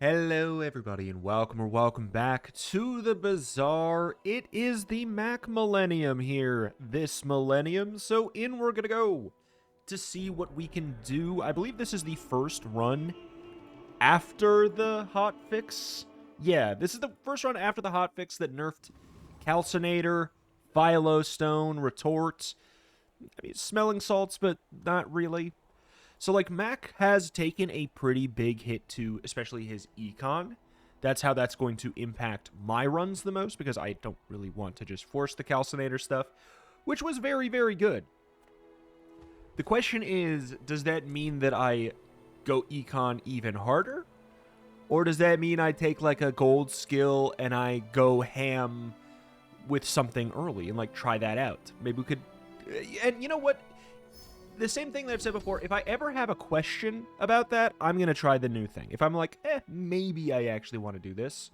Hello everybody and welcome back to the Bazaar. It is the Mac Millennium here this millennium, so in we're gonna go to see what we can do. I believe this is the first run after the hotfix. Yeah, this is the first run after the hotfix that nerfed Calcinator, Phylostone, Retort. I mean, smelling salts, but not really. So, like, Mac has taken a pretty big hit to, especially his econ. That's how that's going to impact my runs the most, because I don't really want to just force the Calcinator stuff, which was very, very good. The question is, does that mean that I go econ even harder? Or does that mean I take, like, a gold skill and I go ham with something early and, like, try that out? Maybe we could... And you know what? The same thing that I've said before, if I ever have a question about that, I'm going to try the new thing. If I'm like, maybe I actually want to do this.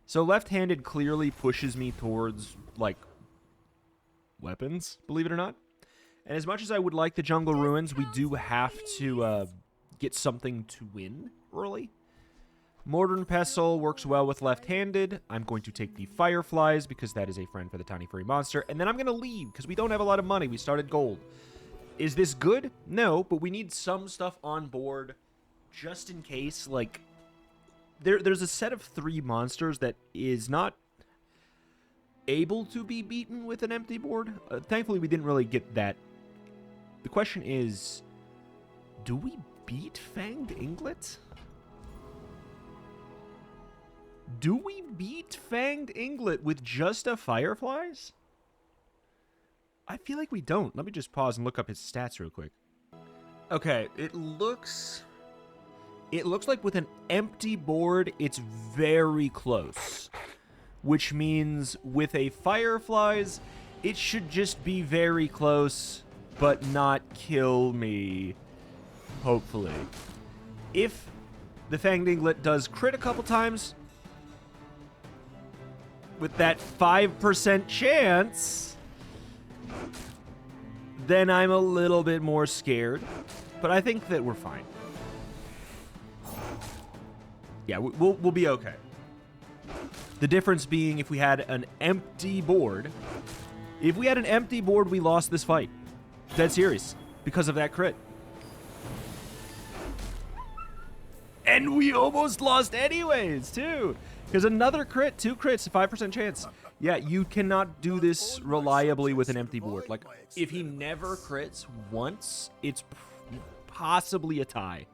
So left-handed clearly pushes me towards, like, weapons, believe it or not. And as much as I would like the Jungle Ruins, we do have to get something to win early. Mortar and Pestle works well with left-handed. I'm going to take the Fireflies because that is a friend for the tiny furry monster. And then I'm going to leave because we don't have a lot of money. We started gold. Is this good? No, but we need some stuff on board just in case. Like, there's a set of 3 monsters that is not able to be beaten with an empty board. Thankfully, we didn't really get that. The question is, do we beat Fanged Inglet? Do we beat Fanged Inglet with just a Fireflies? I feel like we don't. Let me just pause and look up his stats real quick. Okay, it looks like with an empty board, it's very close. Which means with a Fireflies, it should just be very close, but not kill me. Hopefully. If the Fanged Inglet does crit a couple times, with that 5% chance, then I'm a little bit more scared. But I think that we're fine. Yeah, we'll be okay. The difference being if we had an empty board. If we had an empty board, we lost this fight. Dead serious. Because of that crit. And we almost lost anyways, too. Because another crit, 2 crits, 5% chance. Yeah, you cannot do this reliably with an empty board. Like, if he never crits once, it's possibly a tie.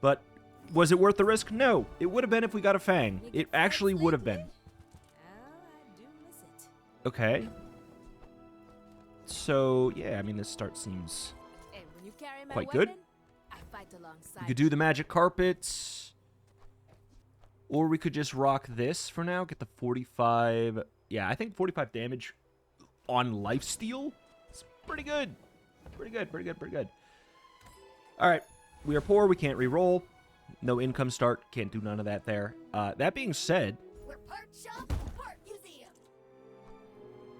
But was it worth the risk? No. It would have been if we got a Fang. It actually would have been. Okay. So, yeah, I mean, this start seems quite good. You could do the magic carpets. Or we could just rock this for now. Get the 45. Yeah, I think 45 damage on lifesteal. It's pretty good. Pretty good. All right. We are poor. We can't re-roll. No income start. Can't do none of that there. That being said. We're part shop, part museum.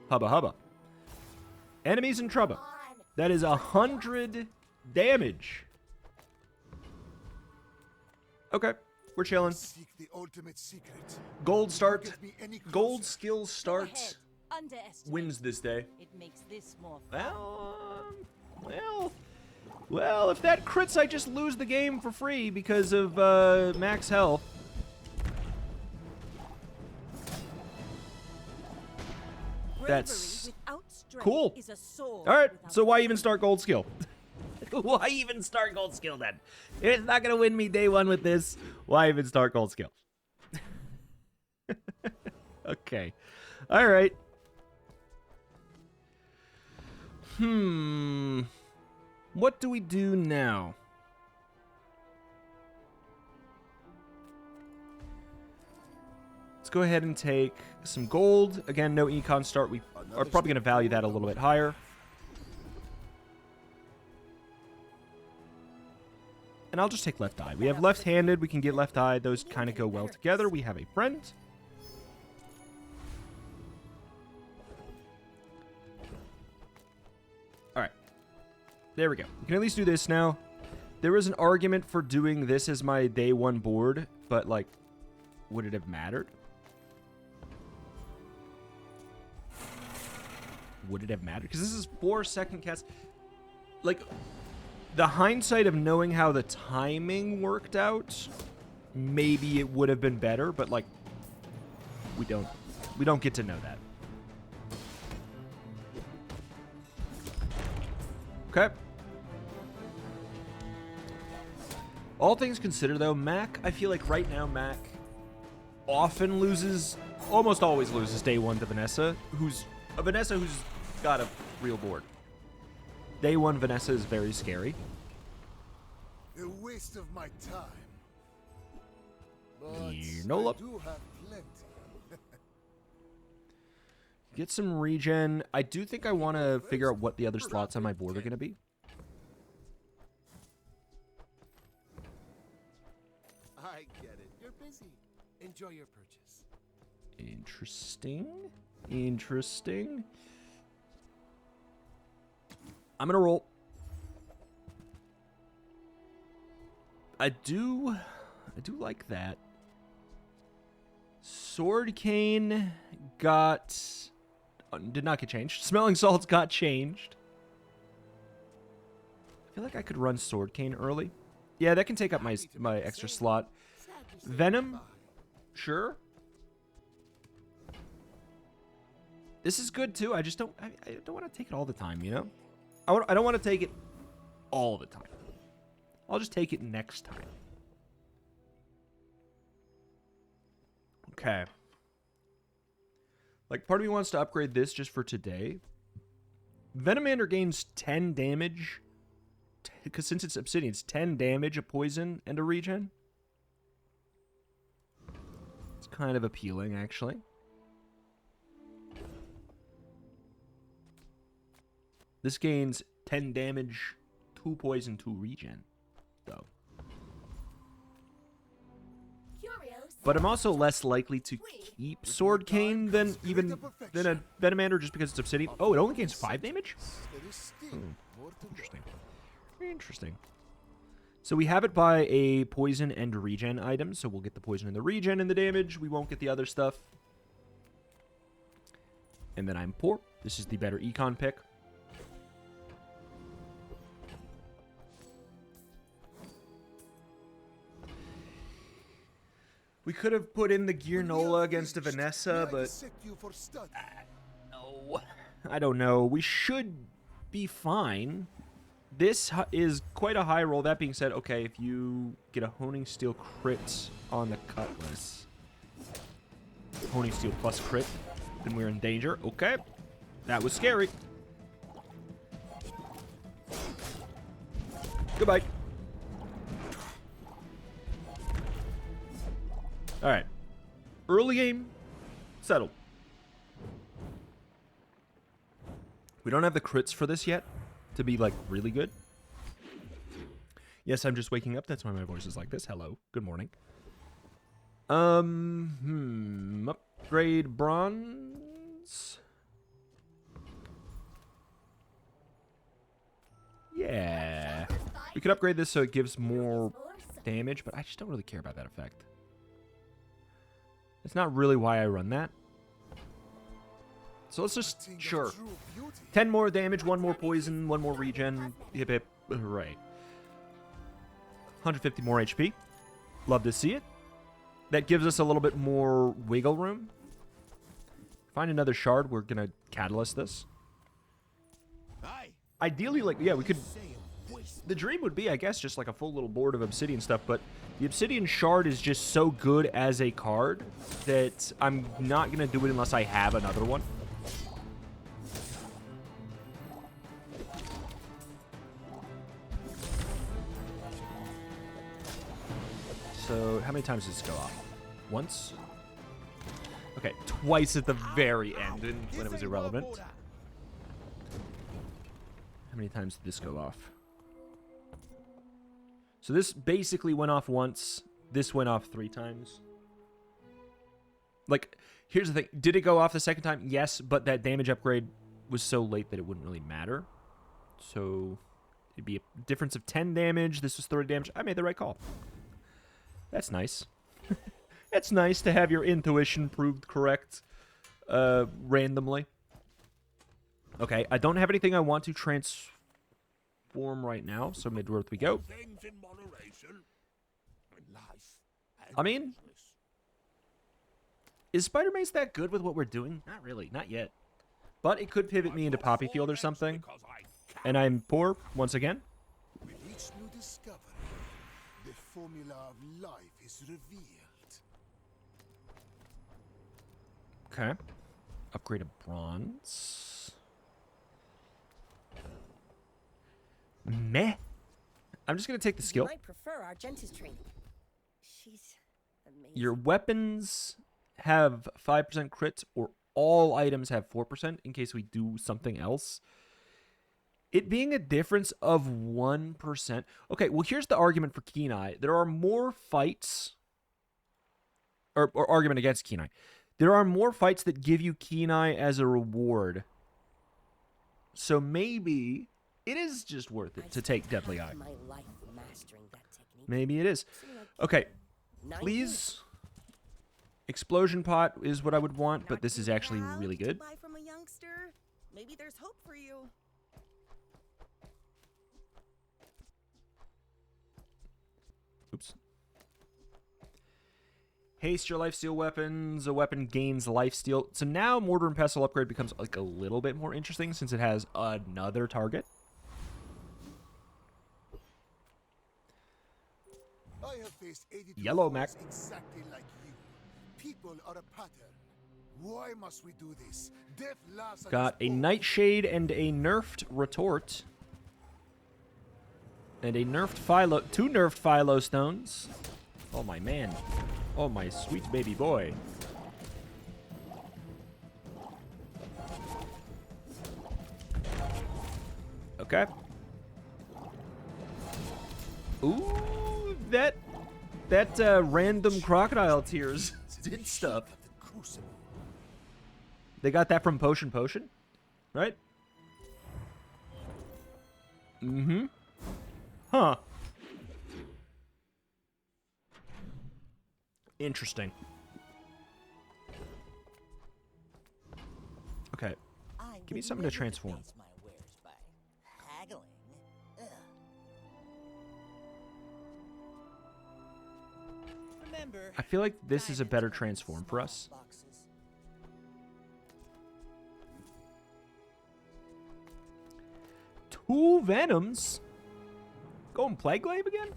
Hubba. Enemies in trouble. That is 100 damage. Okay. We're chilling. Seek the ultimate secret. Gold skills start. Wins this day. It makes this more fun. Well, if that crits, I just lose the game for free because of max health. That's cool. All right, so why even start gold skill? Why even start gold skill then? If it's not going to win me day 1 with this, why even start gold skill? Okay. All right. What do we do now? Let's go ahead and take some gold. Again, no econ start. We are probably going to value that a little bit higher. And I'll just take left eye. We have left-handed. We can get left eye. Those kind of go well together. We have a friend. All right. There we go. We can at least do this now. There was an argument for doing this as my day 1 board, but, like, would it have mattered? Would it have mattered? Because this is 4 second cast. Like, the hindsight of knowing how the timing worked out, maybe it would have been better, but, like, we don't get to know that. Okay. All things considered, though, Mac, I feel like right now Mac often loses, almost always loses day 1 to Vanessa, who's got a real board. Day 1 Vanessa is very scary. A waste of my time. But No I do have plenty. Get some regen. I do think I want to figure out what the other slots on my board are going to be. I get it. You're busy. Enjoy your purchase. Interesting. Interesting. I'm going to roll. I do like that. Sword Cane did not get changed. Smelling Salts got changed. I feel like I could run Sword Cane early. Yeah, that can take up my extra slot. Venom? Sure. This is good too. I just don't want to take it all the time, you know? I don't want to take it all the time. I'll just take it next time. Okay. Like, part of me wants to upgrade this just for today. Venomander gains 10 damage. Because since it's Obsidian, it's 10 damage, a poison, and a regen. It's kind of appealing, actually. This gains 10 damage, 2 poison, 2 regen, though. But I'm also less likely to keep Sword Cane than a Venomander just because it's Obsidian. Oh, it only gains 5 damage? Interesting. Interesting. So we have it by a poison and regen item, so we'll get the poison and the regen and the damage. We won't get the other stuff. And then I'm poor. This is the better econ pick. We could have put in the Gearnola against a Vanessa, but no, I don't know. We should be fine. This is quite a high roll. That being said, okay, if you get a Honing Steel crit on the Cutlass, Honing Steel plus crit, then we're in danger. Okay, that was scary. Goodbye. All right. Early game, settled. We don't have the crits for this yet to be, like, really good. Yes, I'm just waking up. That's why my voice is like this. Hello. Good morning. Upgrade bronze. Yeah. We could upgrade this so it gives more damage, but I just don't really care about that effect. That's not really why I run that. So let's just, sure. 10 more damage, 1 more poison, 1 more regen. Hip hip, hooray. 150 more HP. Love to see it. That gives us a little bit more wiggle room. Find another shard, we're gonna catalyst this. Ideally, like, yeah, we could... The dream would be, I guess, just like a full little board of obsidian stuff, but the obsidian shard is just so good as a card that I'm not going to do it unless I have another one. So, how many times does this go off? Once? Okay, twice at the very end when it was irrelevant. How many times did this go off? So this basically went off once. This went off 3 times. Like, here's the thing. Did it go off the second time? Yes, but that damage upgrade was so late that it wouldn't really matter. So it'd be a difference of 10 damage. This was 30 damage. I made the right call. That's nice. It's nice to have your intuition proved correct randomly. Okay, I don't have anything I want to transform right now, so Midworth we go. I mean, is Spider Mace that good with what we're doing? Not really, not yet. But it could pivot me into Poppy Field or something. And I'm poor, once again. With each new discovery, the formula of life is revealed. Okay. Upgrade a bronze. Meh. I'm just going to take the skill. You might prefer our Gentist training. She's amazing. Your weapons have 5% crit, or all items have 4% in case we do something else. It being a difference of 1%. Okay, well, here's the argument for Kenai. There are more fights, or argument against Kenai. There are more fights that give you Kenai as a reward. So maybe it is just worth it to take Deadly Eye. Maybe it is. Okay, please. Explosion Pot is what I would want, but this is actually really good. From a youngster. Maybe there's hope for you. Oops. Haste your lifesteal weapons. A weapon gains lifesteal. So now Mortar and Pestle upgrade becomes like a little bit more interesting since it has another target. I have faced 82 Yellow Mac. exactly like you. People are a pattern. Why must we do this? Death laughs at Got us a both. Nightshade and a nerfed retort. And a nerfed Philo, 2 nerfed Philo stones. Oh my man. Oh my sweet baby boy. Okay. Ooh, that random crocodile tears did stuff. They got that from Potion, right? Mm-hmm. Huh. Interesting. Okay. Give me something to transform. I feel like this is a better transform for us. Two Venoms? Going Plague Glaive again?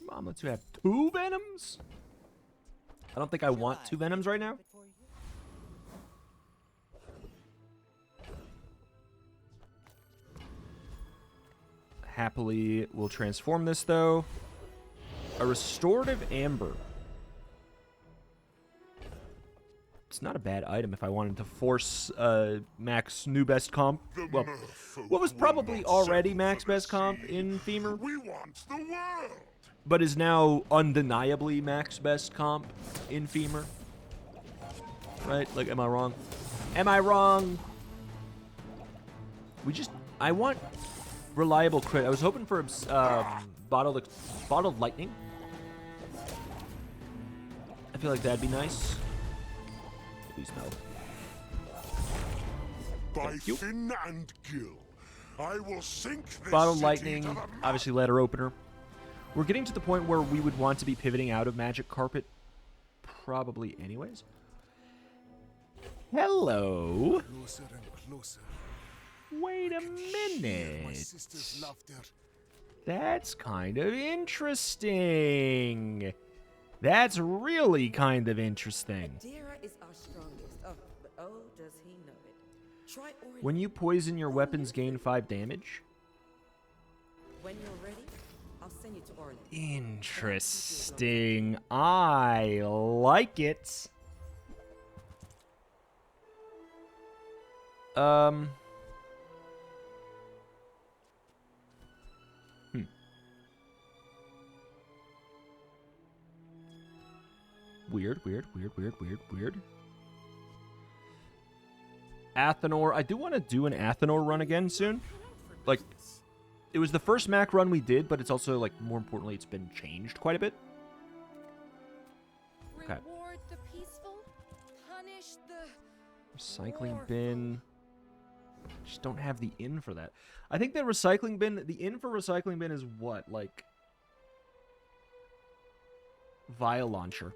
Mom, let's have 2 Venoms? I don't think I want 2 Venoms right now. Happily, we'll transform this, though. A Restorative Amber. It's not a bad item if I wanted to force Max new best comp. Well, what was probably already Max best comp in Femur, We want the world. but is now undeniably Max best comp in Femur. Right? Like, am I wrong? Am I wrong? I want reliable crit. I was hoping for bottled lightning. I feel like that'd be nice. Please no. By fin and gill, I will sink this Bottled city lightning, to the obviously letter opener. We're getting to the point where we would want to be pivoting out of Magic Carpet probably anyways. Hello. Closer and closer. Wait a Hear my minute. sister's laughter. That's kind of interesting. That's really kind of interesting. Dira is our strongest. Oh, but oh, does he know it? Try Orient. When you poison, your weapons gain 5 damage. When you're ready, I'll send you to Orient. Interesting. I like it. Weird. Athenor. I do want to do an Athenor run again soon. like, it was the first Mac run we did, but it's also, like, more importantly, it's been changed quite a bit. Okay. Reward the peaceful, punish the Recycling bin. Just don't have the in for that. I think that recycling bin, the in for recycling bin is what? Like, vial launcher.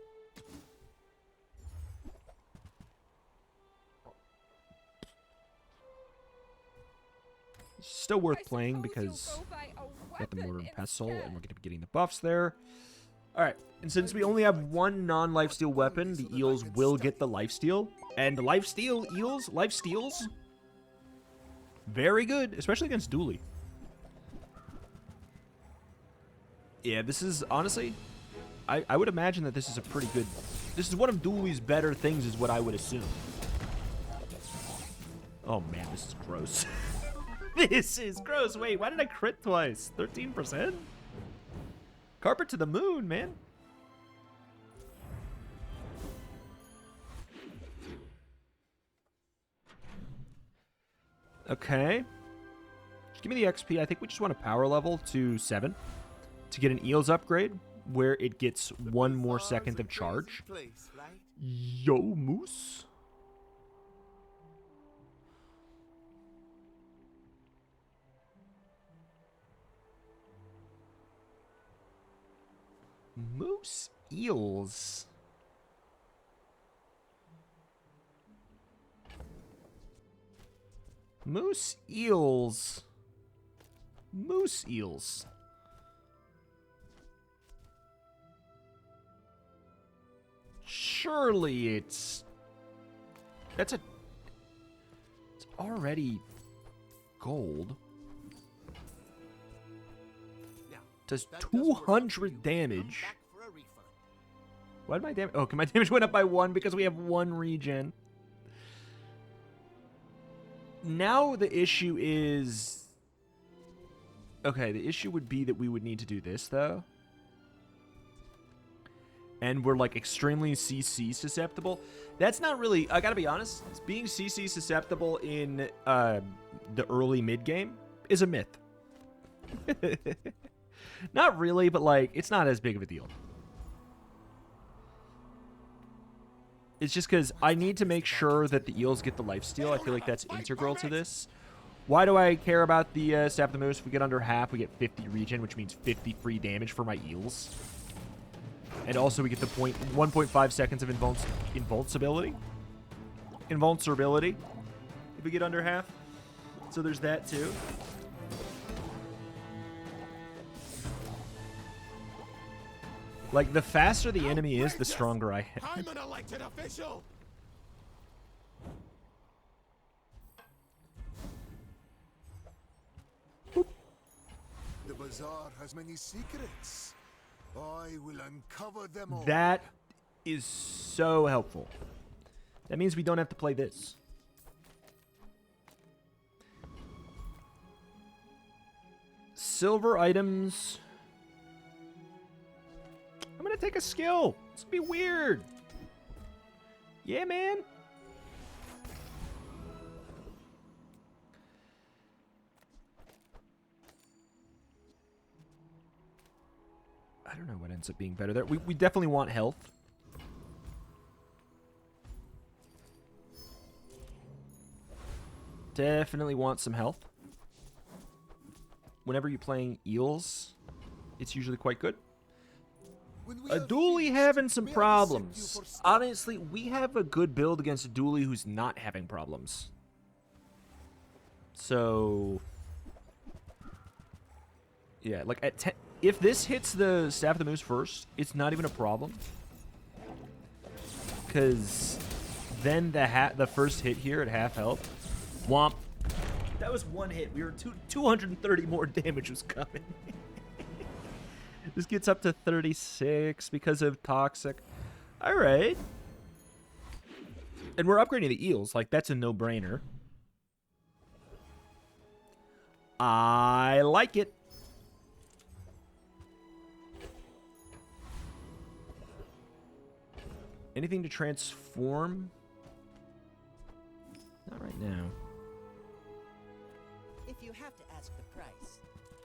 Still worth playing because we got the mortar and pestle, and we're going to be getting the buffs there. Alright, and since we only have one non-lifesteal weapon, the eels will get the lifesteal. And lifesteal eels, lifesteals, very good, especially against Dooley. Yeah, this is, honestly, I would imagine that this is a pretty good, this is one of Dooley's better things is what I would assume. Oh man, this is gross. This is gross. Wait, why did I crit twice? 13%? Carpet to the moon, man. Okay. Just give me the XP. I think we just want a power level to 7 to get an eels upgrade where it gets 1 more second of charge. Yo, moose. Moose eels. Moose eels. Moose eels. Surely it's already gold. Does 200 damage. Why did my damage? Oh, my damage went up by 1 because we have 1 regen. Now the issue is... Okay, the issue would be that we would need to do this, though. And we're, like, extremely CC susceptible. That's not really... I gotta be honest. Being CC susceptible in the early mid-game is a myth. Not really, but, like, it's not as big of a deal. It's just because I need to make sure that the eels get the lifesteal. I feel like that's integral to this. Why do I care about the Stab the Moose? If we get under half, we get 50 regen, which means 50 free damage for my eels. And also we get the 1.5 seconds of invulnerability. Invulnerability. If we get under half. So there's that, too. Like, the faster the enemy is, the stronger I am. I'm an elected official. The Bazaar has many secrets. I will uncover them all. That is so helpful. That means we don't have to play this. Silver items. I'm gonna take a skill. It's gonna be weird. Yeah, man. I don't know what ends up being better there. We definitely want health. Definitely want some health. Whenever you're playing eels, it's usually quite good. A Dooley having some problems. Honestly, we have a good build against a Dooley who's not having problems. So, yeah, like at 10, if this hits the Staff of the Moose first, it's not even a problem. Because then the first hit here at half health, womp. That was 1 hit. We were 230 more damage was coming. This gets up to 36 because of Toxic. All right. And we're upgrading the eels. Like, that's a no-brainer. I like it. Anything to transform? Not right now. If you have to ask the price.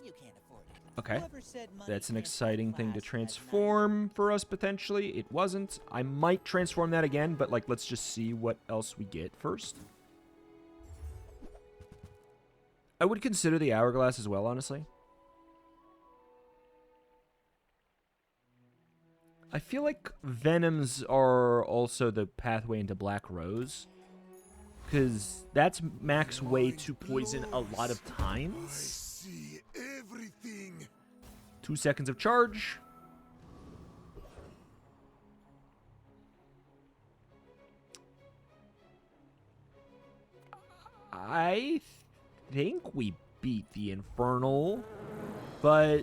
You can't afford it. Okay. Whoever said money That's an can't exciting thing to class has neither. transform for us, potentially. It wasn't. I might transform that again, but, like, let's just see what else we get first. I would consider the Hourglass as well, honestly. I feel like Venoms are also the pathway into Black Rose. Because that's max way to poison a lot of I times. see everything. 2 seconds of charge. I think we beat the Infernal, but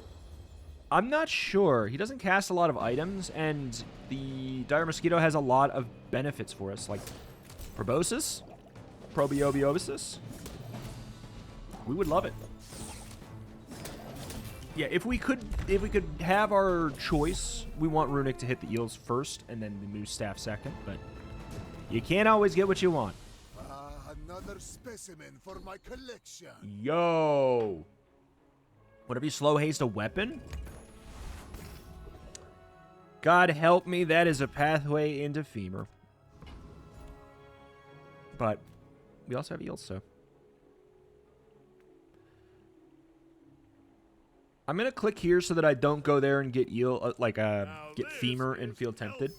I'm not sure. He doesn't cast a lot of items, and the Dire Mosquito has a lot of benefits for us, like Proboscis, Probiobiosis. We would love it. Yeah, if we could have our choice, we want Runic to hit the eels first, and then the Moose Staff second, but you can't always get what you want. Another specimen for my collection. Yo! Whatever you slow haste a weapon? God help me, that is a pathway into Femur. But we also have eels, so. I'm gonna click here so that I don't go there and get eel, get Femur and feel tempted.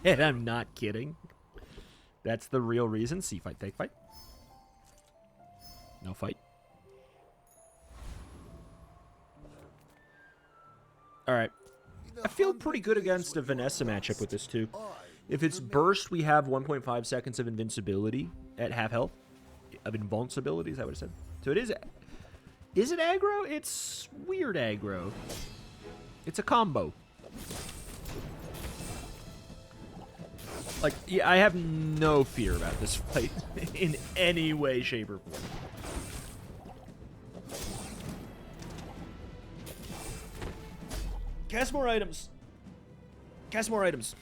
And I'm not kidding. That's the real reason. See fight, take fight. No fight. Alright. I feel pretty good against a Vanessa matchup with this, too. If it's burst, we have 1.5 seconds of invincibility at half health. Of invincibility, is that what it said? So it is... Is it aggro? It's weird aggro. It's a combo. Like, yeah, I have no fear about this fight in any way, shape, or form. Cast more items. Cast more items.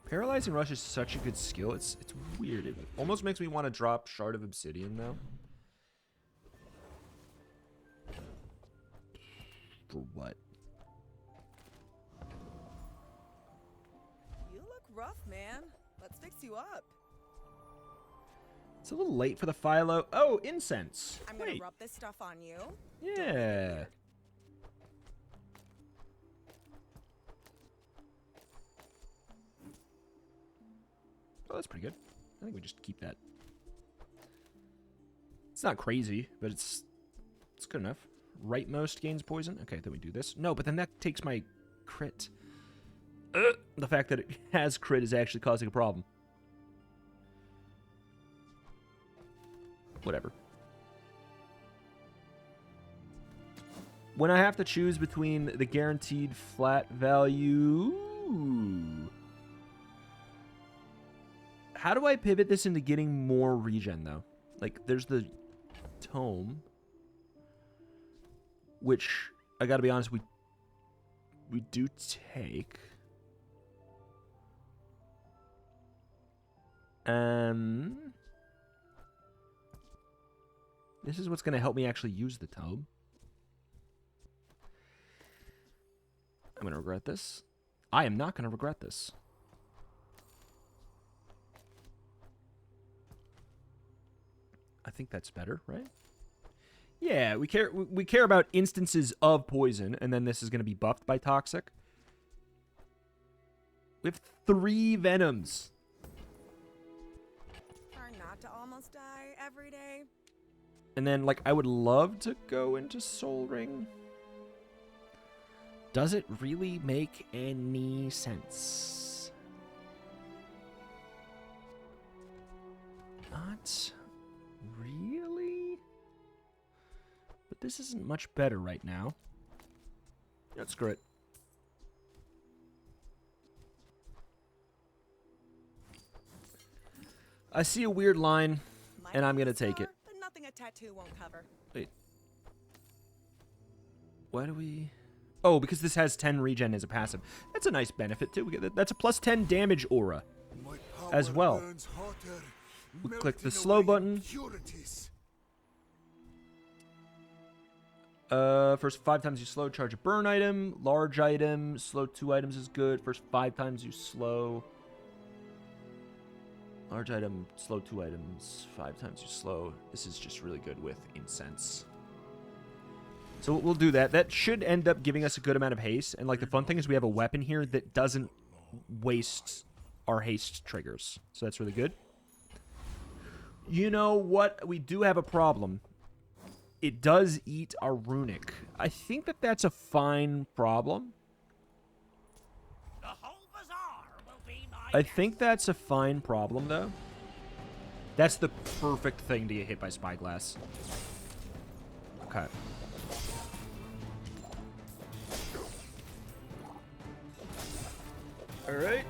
Paralyzing Rush is such a good skill. It's weird. It almost makes me want to drop Shard of Obsidian now. For what? You look rough, man. Let's fix you up. It's a little late for the Philo. Oh, incense. I'm gonna Wait. rub this stuff on you. Yeah. Oh, that's pretty good. I think we just keep that. It's not crazy, but it's good enough. Rightmost gains poison. Okay, then we do this. No, but then that takes my crit. The fact that it has crit is actually causing a problem. Whatever. When I have to choose between the guaranteed flat value... How do I pivot this into getting more regen, though? Like, there's the tome, which, I gotta be honest, we do take. This is what's gonna help me actually use the tome. I'm gonna regret this. I am not gonna regret this. I think that's better, right? Yeah, we care about instances of poison, and then this is going to be buffed by toxic. We have 3 venoms. Hard not to almost die every day. And then, like, I would love to go into Soul Ring. Does it really make any sense? Not really? But this isn't much better right now. Yeah, screw it. I see a weird line, and I'm gonna take it. But nothing a tattoo won't cover. Wait. Why do we... Oh, because this has 10 regen as a passive. That's a nice benefit, too. We get that. That's a plus 10 damage aura My power as well. burns hotter We click the melting slow away button. impurities. First 5 times you slow, charge a burn item. Large item, slow 2 items is good. First 5 times you slow. Large item, slow 2 items. 5 times you slow. This is just really good with incense. So we'll do that. That should end up giving us a good amount of haste. And like the fun thing is we have a weapon here that doesn't waste our haste triggers. So that's really good. You know what? We do have a problem. It does eat our runic. I think that that's a fine problem. The whole bazaar will be my I think that's a fine problem, though. That's the perfect thing to get hit by spyglass. Okay. Alright.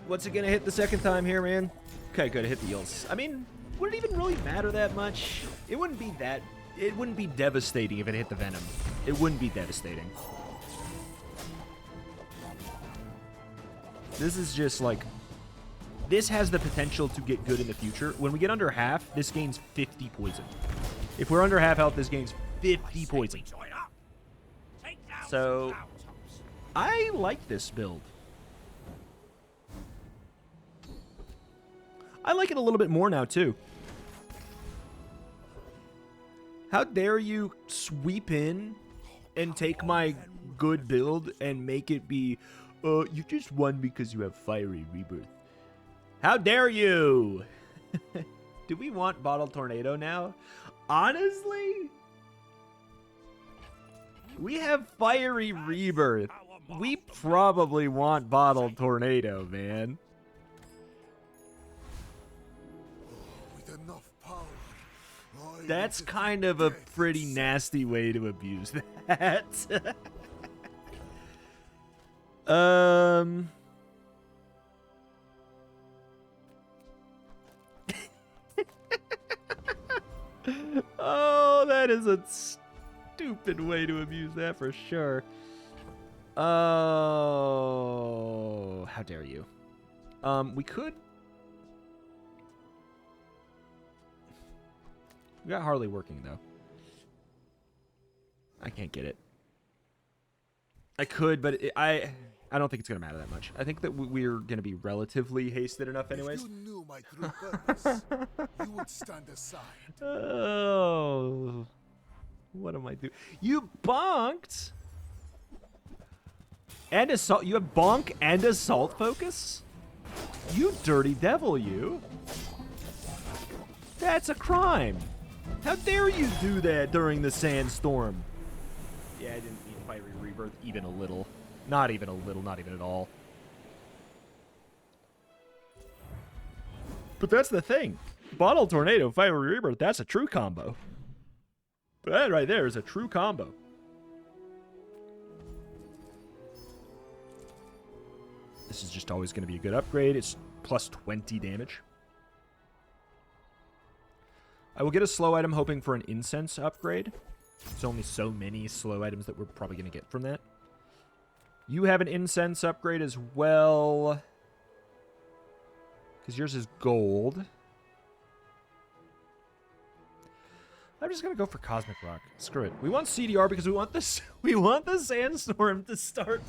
What's it gonna hit the second time here, man? Okay, good. It hit the eels. I mean, would it even really matter that much? It wouldn't be that... It wouldn't be devastating if it hit the venom. It wouldn't be devastating. This is just like... This has the potential to get good in the future. When we get under half, this gains 50 poison. If we're under half health, this gains 50 poison. join up. Take down So, some mountains. I like this build. I like it a little bit more now, too. How dare you sweep in and take my good build and make it be, you just won because you have Fiery Rebirth. How dare you? Do we want Bottle Tornado now? Honestly? We have Fiery Rebirth. We probably want Bottle Tornado, man. With enough power, I That's will kind defeat of a death pretty itself. nasty way to abuse that. um... Oh, that is a stupid way to abuse that for sure. Oh, how dare you? We could... We got Harley working, though. I can't get it. I could, but I don't think it's going to matter that much. I think that we're going to be relatively hasted enough anyways. If you knew my true purpose, you would stand aside. Oh. What am I doing? You bonked? And assault. You have bonk and assault focus? You dirty devil, you. That's a crime. How dare you do that during the sandstorm? Yeah, I didn't mean Fiery Rebirth even a little. Not even a little, not even at all. But that's the thing. Bottle Tornado, Fiery Rebirth, that's a true combo. That right there is a true combo. This is just always going to be a good upgrade. It's plus 20 damage. I will get a slow item hoping for an incense upgrade. There's only so many slow items that we're probably going to get from that. You have an incense upgrade as well. Because yours is gold. I'm just going to go for Cosmic Rock. Screw it. We want CDR because we want this. We want the sandstorm to start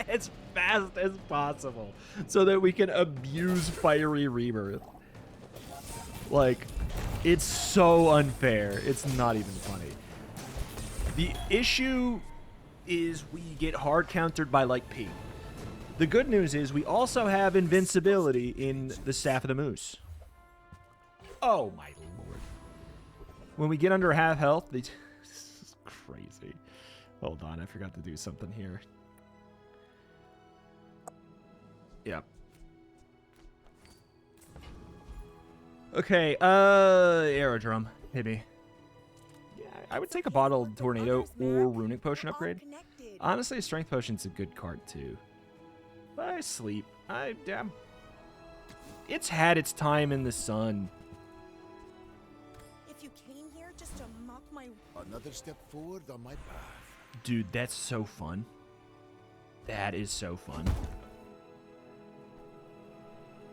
as fast as possible so that we can abuse Fiery Rebirth. Like, it's so unfair. It's not even funny. The issue is we get hard countered by, like, P. The good news is we also have invincibility in the Staff of the Moose. Oh, my lord. When we get under half health, this is crazy. Hold on, I forgot to do something here. Yep. Okay, Aerodrome, maybe. Yeah, I would take a Bottled Tornado or Runic Potion upgrade. Honestly, Strength Potion's a good card, too. But I sleep. Damn. It's had its time in the sun. If you came here just to mock my... Another step forward on my path. Dude, that's so fun. That is so fun.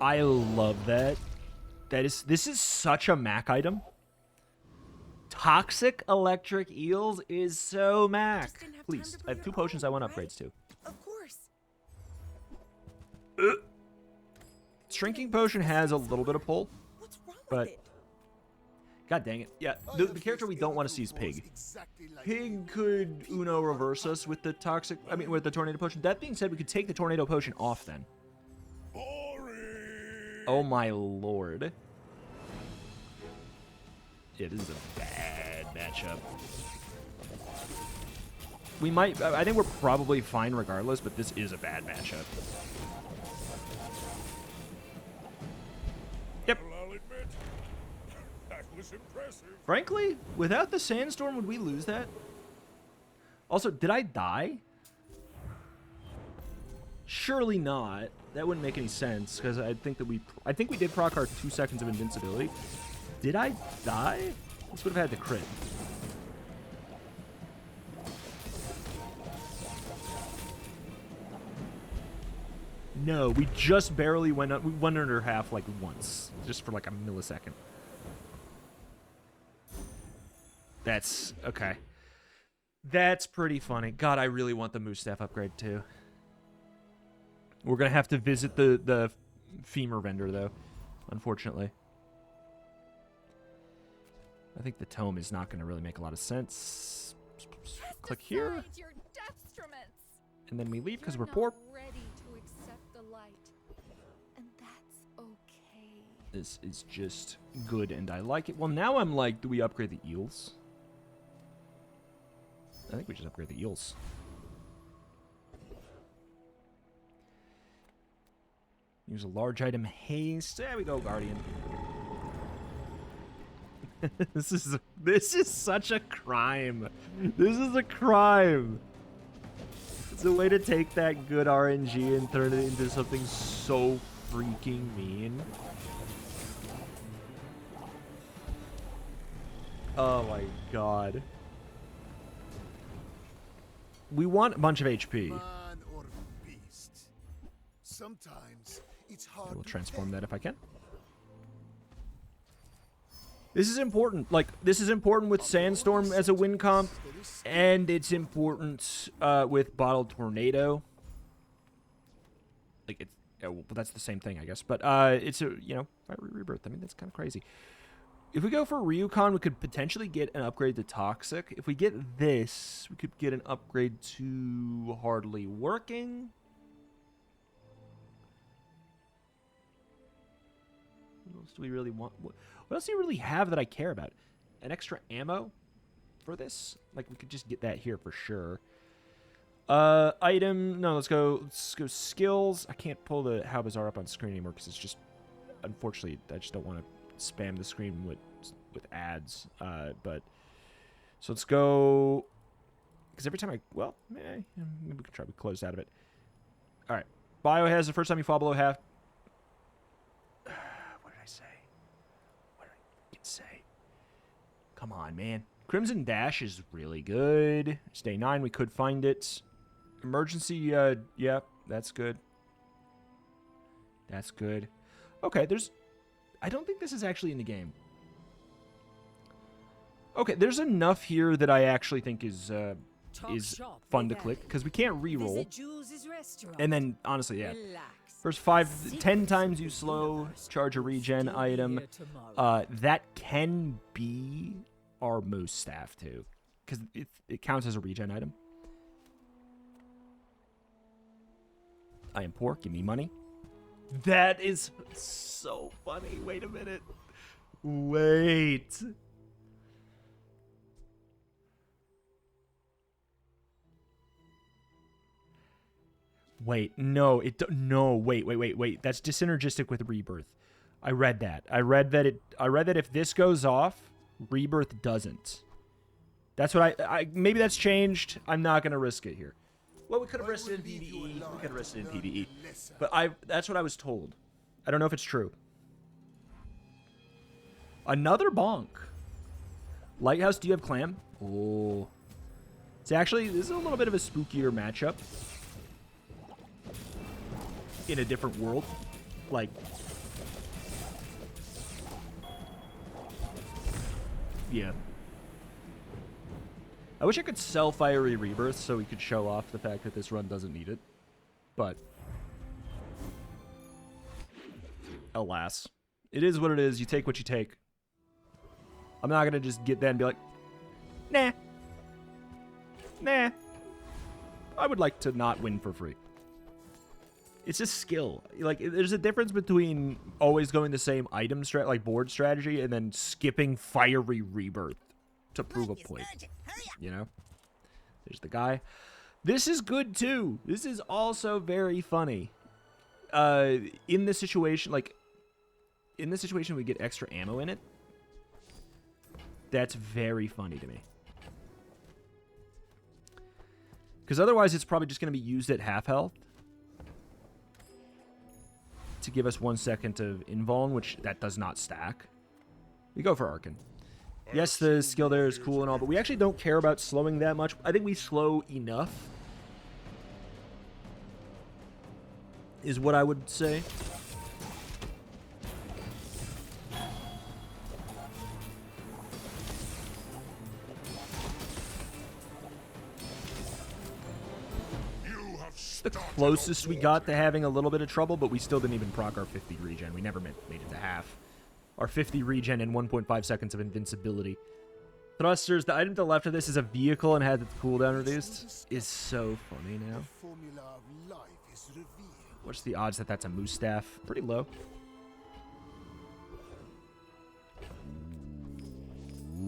I love that. This is such a Mac item. Toxic electric eels is so Mac. Just didn't have time Please, to I bring have 2 it potions I home, want right? upgrades to. Of course. Shrinking potion has a little bit of pull, What's wrong but with it? god dang it. Yeah, the character we don't want to see is Pig. Pig could Uno reverse us with the toxic, with the tornado potion. That being said, we could take the tornado potion off then. Oh my lord. Yeah, this is a bad matchup. I think we're probably fine regardless, but this is a bad matchup. Yep. I'll admit, that was impressive. Frankly, without the sandstorm, would we lose that? Also, did I die? Surely not. That wouldn't make any sense, because I think we did proc our 2 seconds of invincibility. Did I die? This would have had the crit. No, we just barely went under half like once, just for like a millisecond. That's okay. That's pretty funny. God, I really want the moose staff upgrade too. We're gonna have to visit the femur vendor though, unfortunately. I think the tome is not gonna really make a lot of sense. Click here, Your detriments. and then we leave because You're we're poor. not ready to accept the light, and that's okay. This is just good, and I like it. Well, now I'm like, do we upgrade the eels? I think we just upgrade the eels. Use a large item haste. There we go, Guardian. This is such a crime. This is a crime. It's a way to take that good RNG and turn it into something so freaking mean. Oh my god. We want a bunch of HP. Man or beast. Sometimes it's hard I will to transform tell. that if I can. This is important. Like, this is important with Sandstorm as a win comp, and it's important with Bottled Tornado. Like, it's... Oh, well, that's the same thing, I guess. But it's a, Fiery Rebirth. I mean, that's kind of crazy. If we go for Ryukon, we could potentially get an upgrade to Toxic. If we get this, we could get an upgrade to Hardly Working. What else do we really want? What else do you really have that I care about? An extra ammo for this? Like, we could just get that here for sure. Item. No, let's go skills. I can't pull the How Bazaar up on screen anymore because it's just... Unfortunately, I just don't want to spam the screen with ads. But... So let's go... Because every time I... Well, maybe we can try to be closed out of it. Alright. Biohazard, the first time you fall below half... What did I say? What did I say? Come on, man. Crimson Dash is really good. It's day 9. We could find it. Emergency, yeah, that's good. That's good. Okay, there's... I don't think this is actually in the game. Okay, there's enough here that I actually think is fun to click, because we can't re-roll. And then, honestly, yeah. First 10 times you slow, charge a regen item. That can be our moose staff, too. Because it counts as a regen item. I am poor. Give me money. That is so funny. Wait a minute. Wait. Wait, no, no, wait. That's disynergistic with Rebirth. I read that. I read that if this goes off, Rebirth doesn't. That's what maybe that's changed. I'm not going to risk it here. Well, we could have risked it in PvE. We could have risked it in PvE. But that's what I was told. I don't know if it's true. Another bonk. Lighthouse, do you have clam? Oh. It's actually, this is a little bit of a spookier matchup. In a different world. Like, Yeah. I wish I could sell Fiery Rebirth so we could show off the fact that this run doesn't need it. But alas. It is what it is. You take what you take. I'm not going to just get that and be like, nah. Nah. I would like to not win for free. It's just skill. Like, there's a difference between always going the same item like board strategy, and then skipping Fiery Rebirth to prove a point. You know? There's the guy. This is good, too. This is also very funny. In this situation, like, we get extra ammo in it. That's very funny to me. Because otherwise, it's probably just going to be used at half health to give us 1 second of invuln, which that does not stack. We go for Arcan. Yes, the skill there is cool and all, but we actually don't care about slowing that much. I think we slow enough, is what I would say. The closest we got to having a little bit of trouble, but we still didn't even proc our 50 regen. We never made it to half. Our 50 regen and 1.5 seconds of invincibility. Thrusters, the item to the left of this is a vehicle and has its cooldown reduced. Is so funny now. What's the odds that that's a moose staff? Pretty low.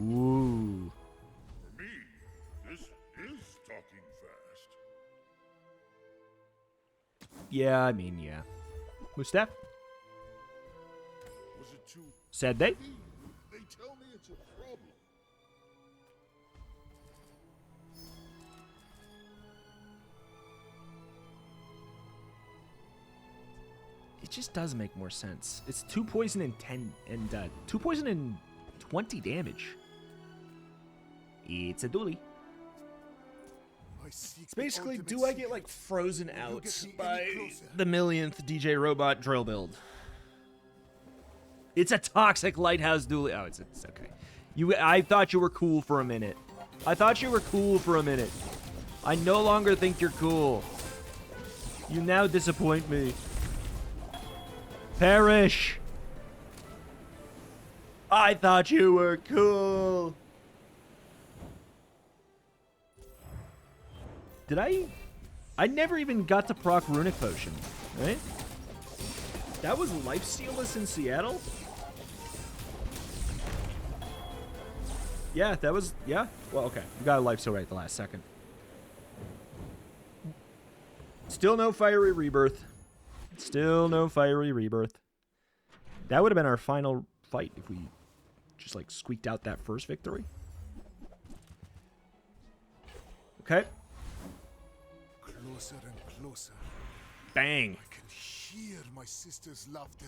Ooh. For me, this is talking fast. Yeah, I mean, yeah. Moose staff? Was it too Said they? They tell me it's a problem. It just does make more sense. It's 2 poison and 10 and 2 poison and 20 damage. It's a dually. It's basically, do I get like frozen out by the millionth DJ Robot drill build? It's a toxic lighthouse dually. Oh, it's okay. I thought you were cool for a minute. I no longer think you're cool. You now disappoint me. Perish! I thought you were cool. Did I never even got to proc Runic Potion, right? That was Lifestealless in Seattle? Yeah, that was, yeah. Well, okay. You got a Lifesteal right at the last second. Still no Fiery Rebirth. Still no Fiery Rebirth. That would have been our final fight if we just, like, squeaked out that first victory. Okay. Closer and closer. Bang. I can hear my sister's laughter.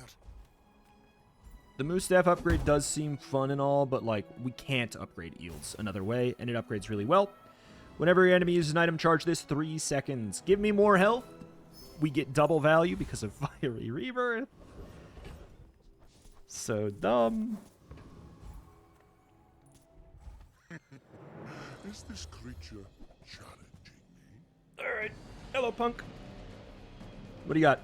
The Moose Staff upgrade does seem fun and all, but, like, we can't upgrade eels another way, and it upgrades really well. Whenever your enemy uses an item, charge this 3 seconds. Give me more health. We get double value because of Fiery Rebirth. So dumb. Is this creature challenging me? Alright. Hello, punk. What do you got?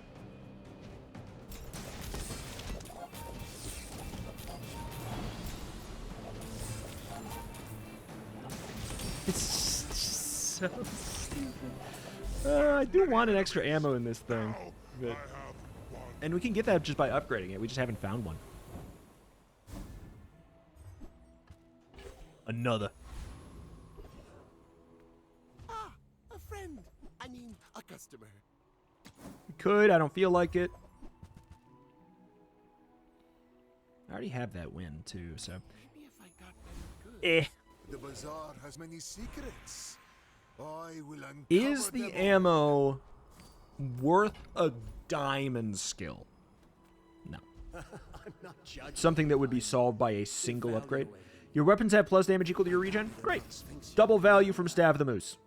It's so stupid. I do want an extra ammo in this thing. But... And we can get that just by upgrading it. We just haven't found one. Another. Ah, a friend. I mean, a customer. We could. I don't feel like it. I already have that win, too, so... Maybe if I got them good. Eh. The Bazaar has many secrets. I will uncover Is the them all. ammo worth a diamond skill? No. I'm not judging. Something that would be solved by a single upgrade. Your weapons have plus damage equal to your regen? Great. Double value from Staff of the Moose.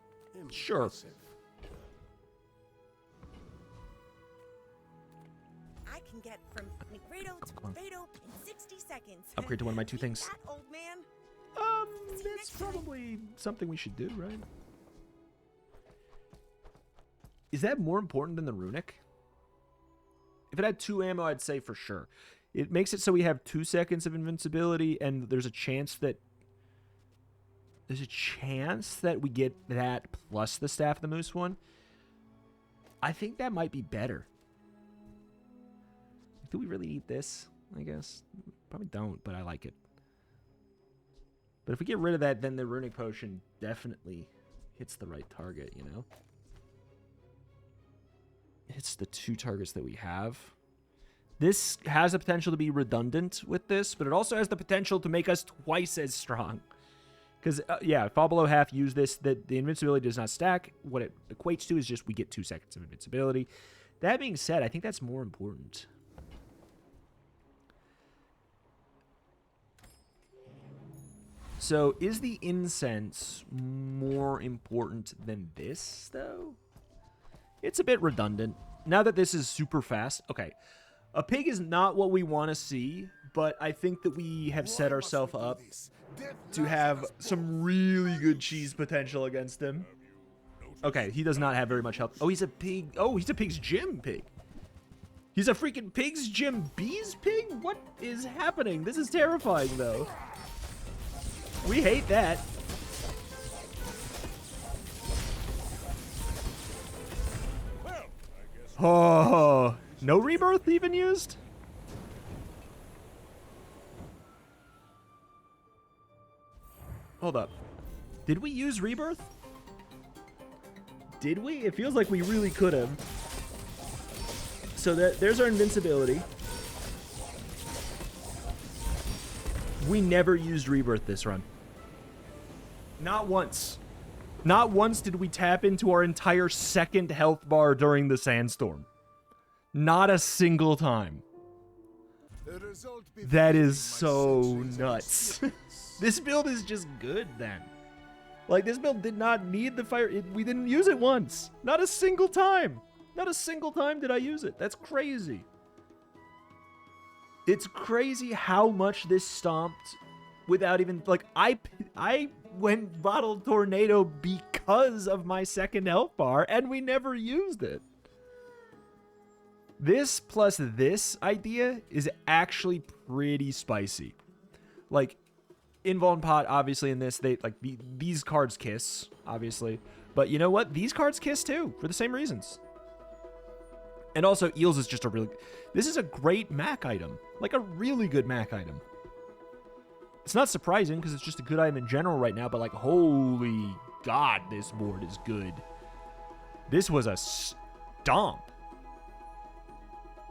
Sure. I can get from McGrado to Grado in 60 seconds. Upgrade to one of my two things. That old man. that's probably something we should do, right? Is that more important than the runic? If it had 2 ammo, I'd say for sure. It makes it so we have 2 seconds of invincibility, and there's a chance that we get that plus the Staff of the Moose one. I think that might be better. Do we really need this? I guess probably don't, but I like it. But if we get rid of that, then the runic potion definitely hits the right target, you know? Hits the 2 targets that we have. This has the potential to be redundant with this, but it also has the potential to make us twice as strong. Because, yeah, fall below half, use this. The invincibility does not stack. What it equates to is just we get 2 seconds of invincibility. That being said, I think that's more important. So, is the incense more important than this, though? It's a bit redundant. Now that this is super fast. Okay. A pig is not what we want to see, but I think that we have set ourselves up to have some really good cheese potential against him. Okay, he does not have very much health. Oh, he's a pig. Oh, he's a pig's gym pig. He's a freaking pig's gym bees pig? What is happening? This is terrifying, though. We hate that. Oh, no rebirth even used? Hold up. Did we use rebirth? Did we? It feels like we really could have. So there's our invincibility. We never used rebirth this run. Not once. Not once did we tap into our entire second health bar during the sandstorm. Not a single time. That is so nuts. This build is just good then. Like, this build did not need the fire. We didn't use it once. Not a single time. Not a single time did I use it. That's crazy. It's crazy how much this stomped without even, like, I went bottle tornado because of my second health bar, and we never used it. This plus this idea is actually pretty spicy. Like, Invuln Pot, obviously, in this, they like these cards kiss, obviously. But you know what? These cards kiss too, for the same reasons. And also, Eels is just a really... This is a great Mac item. Like, a really good Mac item. It's not surprising, because it's just a good item in general right now, but, like, holy God, this board is good. This was a stomp.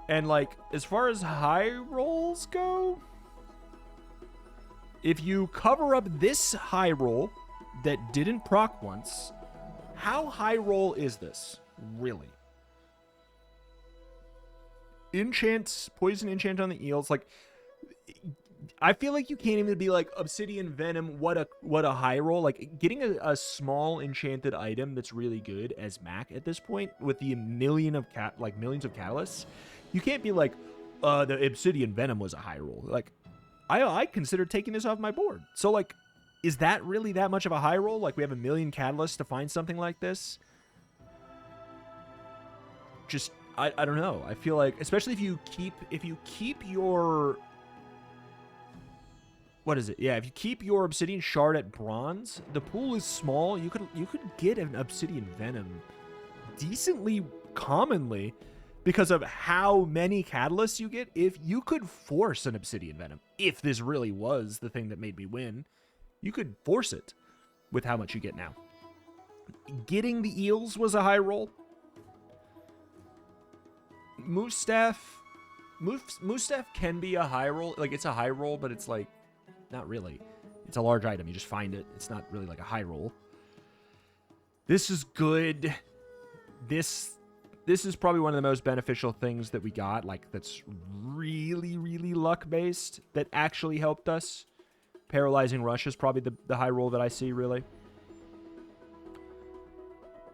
And, like, as far as high rolls go, if you cover up this high roll that didn't proc once, how high roll is this, really? Poison enchant on the eels, like, I feel like you can't even be like Obsidian Venom, what a high roll. Like, getting a small enchanted item that's really good as Mac at this point with the millions of catalysts, you can't be like, the Obsidian Venom was a high roll. Like, I considered taking this off my board. So, like, is that really that much of a high roll? Like, we have a million catalysts to find something like this? Just, I don't know. I feel like, especially if you keep your... What is it? Yeah, if you keep your Obsidian Shard at bronze, the pool is small. You could get an Obsidian Venom decently commonly because of how many catalysts you get. If you could force an Obsidian Venom, if this really was the thing that made me win, you could force it with how much you get now. Getting the eels was a high roll. Moose Staff can be a high roll. Like, it's a high roll, but it's like, not really. It's a large item. You just find it. It's not really like a high roll. This is good. This is probably one of the most beneficial things that we got. Like, that's really, really luck-based. That actually helped us. Paralyzing Rush is probably the high roll that I see, really.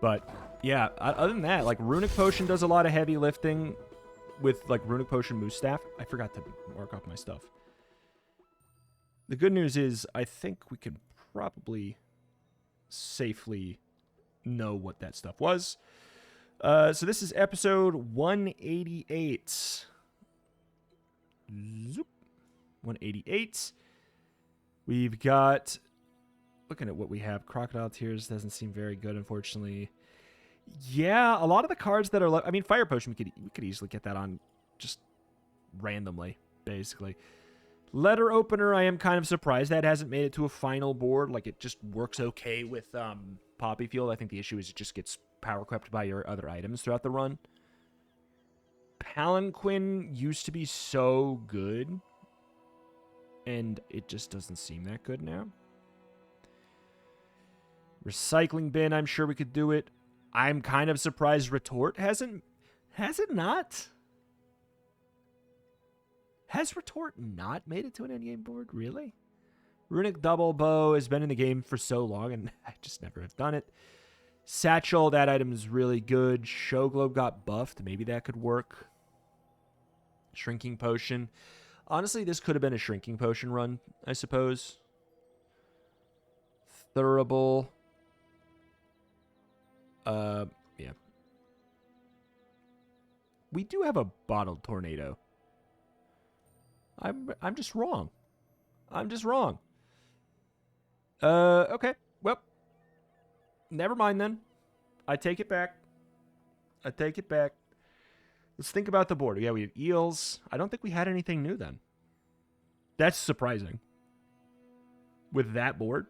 But, yeah, other than that, like, Runic Potion does a lot of heavy lifting with, like, Runic Potion Moose Staff. I forgot to mark off my stuff. The good news is I think we can probably safely know what that stuff was. So this is episode 188. Zoop. 188. We've got, looking at what we have, Crocodile Tears doesn't seem very good, unfortunately. Yeah, a lot of the cards that are, I mean, Fire Potion, we could easily get that on just randomly, basically. Letter Opener, I am kind of surprised that hasn't made it to a final board. Like, it just works okay with Poppy Field. I think the issue is it just gets power crept by your other items throughout the run. Palanquin used to be so good, and it just doesn't seem that good now. Recycling Bin, I'm sure we could do it. I'm kind of surprised Retort hasn't... Has it not? Has Retort not made it to an endgame board? Really? Runic Double Bow has been in the game for so long, and I just never have done it. Satchel, that item is really good. Show Globe got buffed. Maybe that could work. Shrinking Potion. Honestly, this could have been a Shrinking Potion run, I suppose. Thurable. Yeah. We do have a Bottled Tornado. I'm just wrong. I'm just wrong. Okay. Well, never mind then. I take it back. I take it back. Let's think about the board. Yeah, we have eels. I don't think we had anything new then. That's surprising. With that board.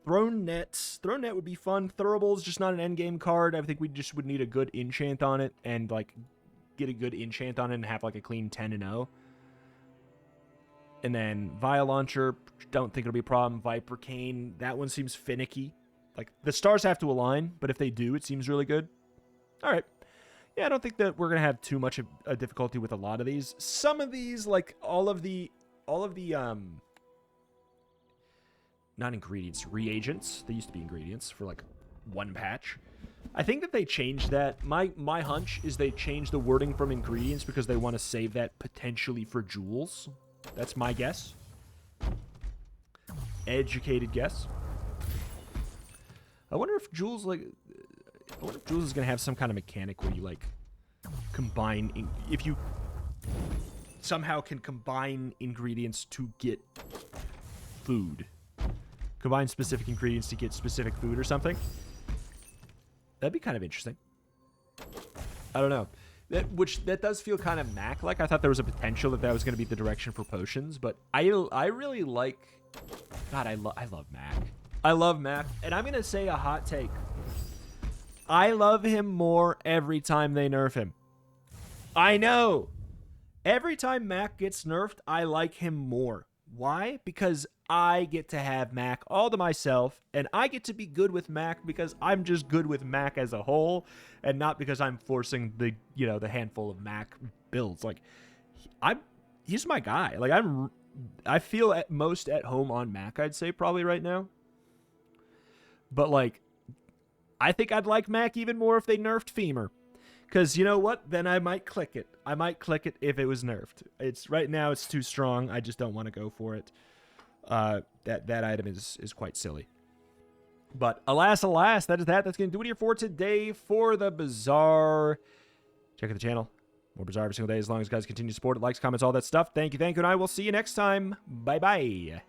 Throne Nets. Throne Net would be fun. Thurable's just not an endgame card. I think we just would need a good enchant on it and, like, get a good enchant on it and have, like, a clean 10-0. And then Vial Launcher, don't think it'll be a problem. Viper Cane, that one seems finicky. Like, the stars have to align, but if they do, it seems really good. All right. Yeah, I don't think that we're going to have too much of a difficulty with a lot of these. Some of these, like, all of the not ingredients, reagents. They used to be ingredients for, like, one patch. I think that they changed that. My hunch is they changed the wording from ingredients because they want to save that potentially for jewels. That's my guess. Educated guess. I wonder if Jules, like... I wonder if Jules is going to have some kind of mechanic where you, like, combine... If you somehow can combine ingredients to get food. Combine specific ingredients to get specific food or something. That'd be kind of interesting. I don't know. That does feel kind of Mac-like. I thought there was a potential that was going to be the direction for potions, but I really like... God, I love Mac. I love Mac, and I'm going to say a hot take. I love him more every time they nerf him. I know. Every time Mac gets nerfed, I like him more. Why? Because I get to have Mac all to myself, and I get to be good with Mac because I'm just good with Mac as a whole, and not because I'm forcing the handful of Mac builds. Like, he's my guy. Like, I feel at most at home on Mac, I'd say probably right now. But, like, I think I'd like Mac even more if they nerfed Femur. Because, you know what? Then I might click it. I might click it if it was nerfed. Right now, it's too strong. I just don't want to go for it. That item is quite silly. But alas, that is that. That's going to do it here for today for the Bazaar. Check out the channel. More Bazaar every single day as long as you guys continue to support it. Likes, comments, all that stuff. Thank you, and I will see you next time. Bye-bye.